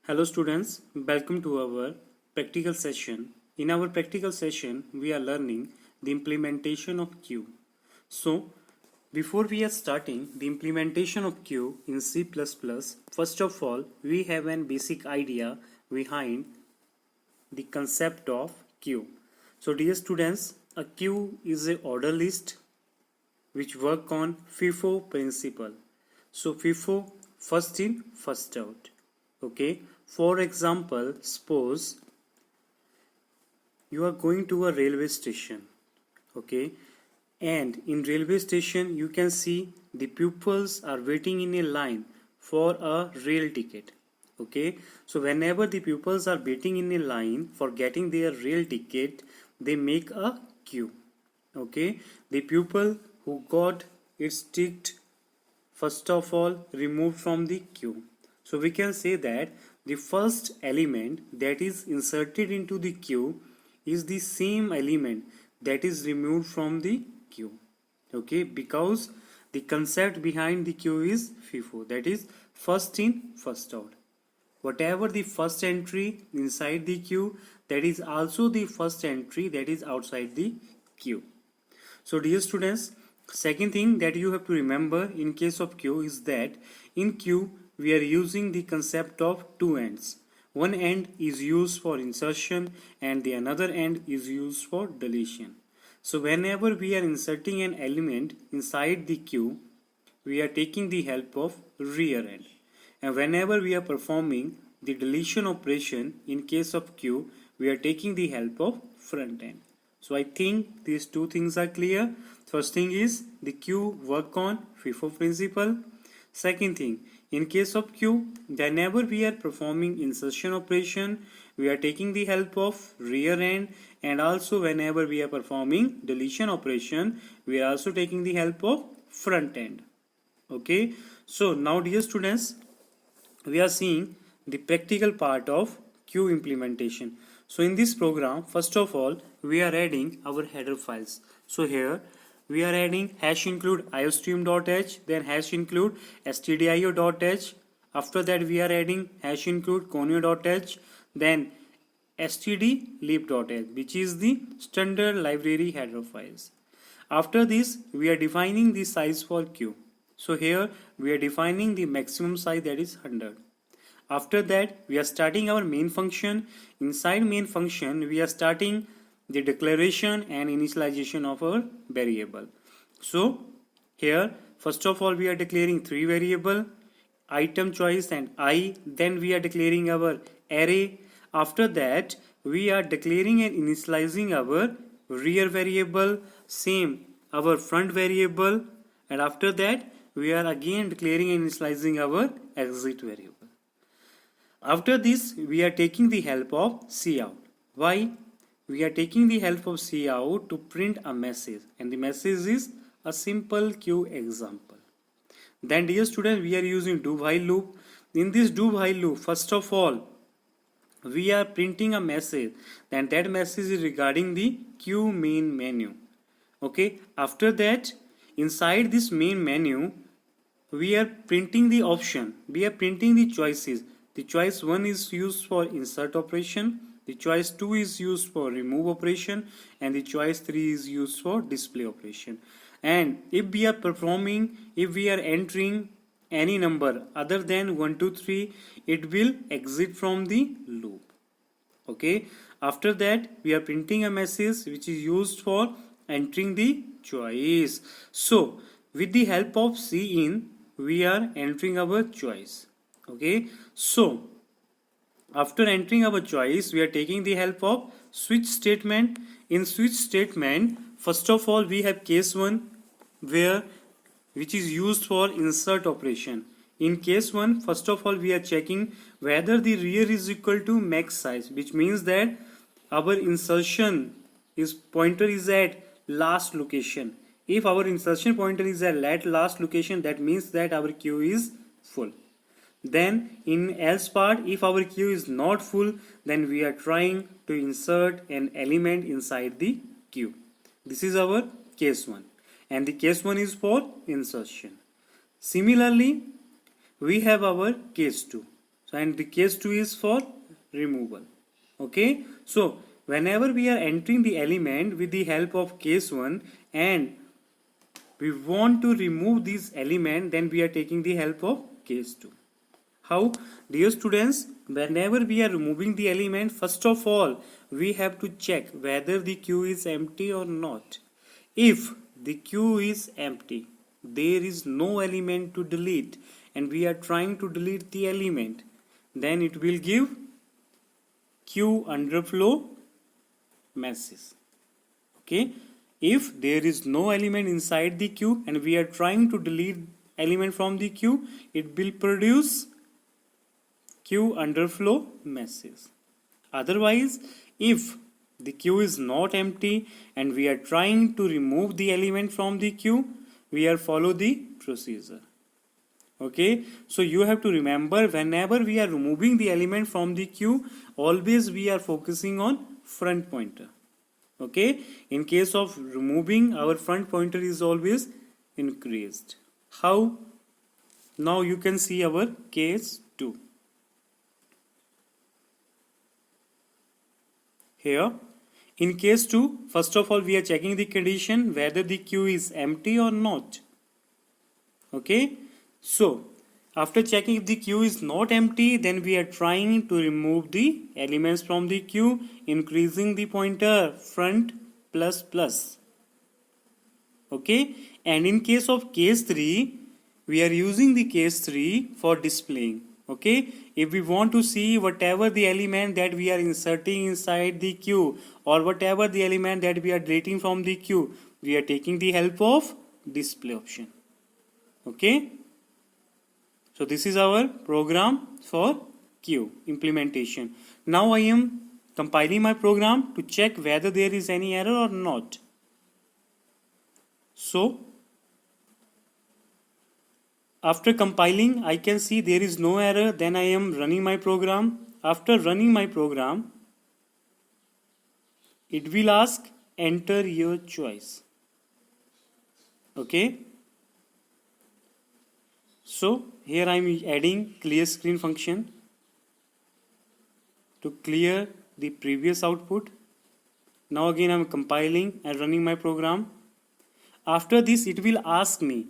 Hello students, welcome to our practical session. In our practical session, we are learning the implementation of queue. So, before we are starting the implementation of queue in C++, first of all, we have an basic idea behind the concept of queue. So, dear students, a queue is a order list which work on FIFO principle. So, FIFO, first in, first out. Okay, for example, suppose you are going to a railway station, okay, and in railway station you can see the pupils are waiting in a line for a rail ticket. Okay, so whenever the pupils are waiting in a line for getting their rail ticket, they make a queue. Okay, the pupil who got its ticket first of all removed from the queue. So we can say that the first element that is inserted into the queue is the same element that is removed from the queue. Okay, because the concept behind the queue is FIFO, that is first in, first out. Whatever the first entry inside the queue, that is also the first entry that is outside the queue. So dear students, second thing that you have to remember in case of queue is that in queue we are using the concept of two ends. One end is used for insertion and the another end is used for deletion. So whenever we are inserting an element inside the queue, we are taking the help of rear end. And whenever we are performing the deletion operation in case of queue, we are taking the help of front end. So I think these two things are clear. First thing is the queue work on FIFO principle. Second thing, in case of queue, whenever we are performing insertion operation, we are taking the help of rear end, and also whenever we are performing deletion operation, we are also taking the help of front end. Okay, so now dear students, we are seeing the practical part of queue implementation. So in this program, first of all, we are adding our header files. So here we are adding hash include iostream.h, then hash include stdio.h. After that we are adding hash include conio.h, then stdlib.h, which is the standard library header files. After this, we are defining the size for queue. So here we are defining the maximum size, that is 100. After that, we are starting our main function. Inside main function, we are starting the declaration and initialization of our variable. So here, first of all, we are declaring three variable, item choice and I. Then we are declaring our array. After that, we are declaring and initializing our rear variable, same our front variable, and after that we are again declaring and initializing our exit variable. After this, we are taking the help of cout. Why? We are taking the help of cout to print a message, and the message is a simple queue example. Then dear students, we are using do while loop. In this do while loop, first of all, we are printing a message, then that message is regarding the queue main menu. Okay, after that, inside this main menu, we are printing the option, we are printing the choices. The choice 1 is used for insert operation, the choice 2 is used for remove operation, and the choice 3 is used for display operation. And if we are entering any number other than 1, 2, 3, it will exit from the loop. Okay, after that we are printing a message which is used for entering the choice. So with the help of cin, we are entering our choice. Okay, so after entering our choice, we are taking the help of switch statement. In switch statement, first of all, we have case 1 which is used for insert operation. In case 1, first of all, we are checking whether the rear is equal to max size, which means that our insertion pointer is at last location. If our insertion pointer is at last location, that means that our queue is full. Then in else part, if our queue is not full, then we are trying to insert an element inside the queue. This is our case 1, and the case 1 is for insertion. Similarly, we have our case 2. So, and the case 2 is for removal. Okay, so whenever we are entering the element with the help of case 1 and we want to remove this element, then we are taking the help of case 2. How? Dear students, whenever we are removing the element, first of all, we have to check whether the queue is empty or not. If the queue is empty, there is no element to delete, and we are trying to delete the element, then it will give queue underflow message. Okay, if there is no element inside the queue and we are trying to delete element from the queue, it will produce queue underflow message. Otherwise, if the queue is not empty and we are trying to remove the element from the queue, we are follow the procedure. Okay, so you have to remember, whenever we are removing the element from the queue, always we are focusing on front pointer. Okay, in case of removing, our front pointer is always increased. How? Now you can see our case 2. Here, in case 2, first of all we are checking the condition whether the queue is empty or not. Okay, so after checking if the queue is not empty, then we are trying to remove the elements from the queue, increasing the pointer front plus plus. Okay, and in case of case 3, we are using the case 3 for displaying. Okay, if we want to see whatever the element that we are inserting inside the queue or whatever the element that we are deleting from the queue, we are taking the help of display option. Okay, so this is our program for queue implementation. Now I am compiling my program to check whether there is any error or not. So after compiling, I can see there is no error. Then I am running my program. After running my program, it will ask enter your choice. Okay, so here I am adding clear screen function to clear the previous output. Now again I am compiling and running my program. After this, it will ask me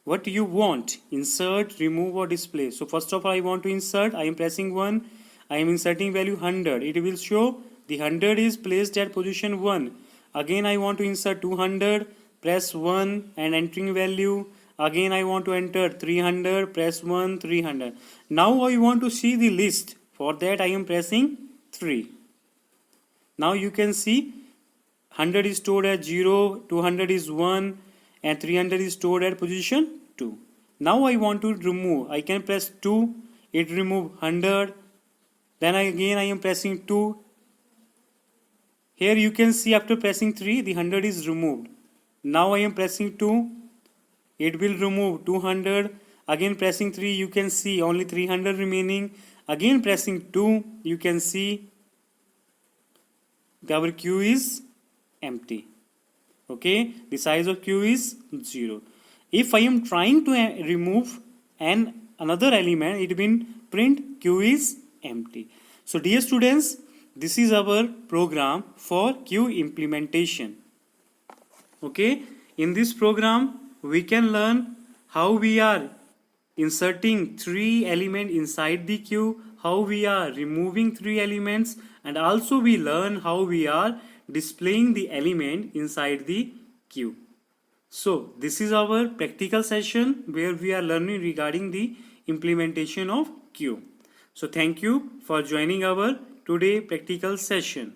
what do you want, insert, remove or display. So first of all I want to insert. I am pressing 1. I am inserting value 100. It will show the 100 is placed at position 1. Again I want to insert 200. Press 1 and entering value. Again I want to enter 300. Press 1, 300. Now I want to see the list. For that I am pressing 3. Now you can see 100 is stored at 0, 200 is 1, and 300 is stored at position 2. Now I want to remove. I can press 2. It remove 100. Then again I am pressing 2. Here you can see after pressing 3, the 100 is removed. Now I am pressing 2. It will remove 200. Again pressing 3, you can see only 300 remaining. Again pressing 2, you can see our queue is empty. Okay, the size of queue is 0. If I am trying to remove another element, it will print queue is empty. So dear students, this is our program for queue implementation. Okay, in this program we can learn how we are inserting 3 elements inside the queue, how we are removing 3 elements, and also we learn how we are displaying the element inside the queue. So this is our practical session where we are learning regarding the implementation of queue. So thank you for joining our today practical session.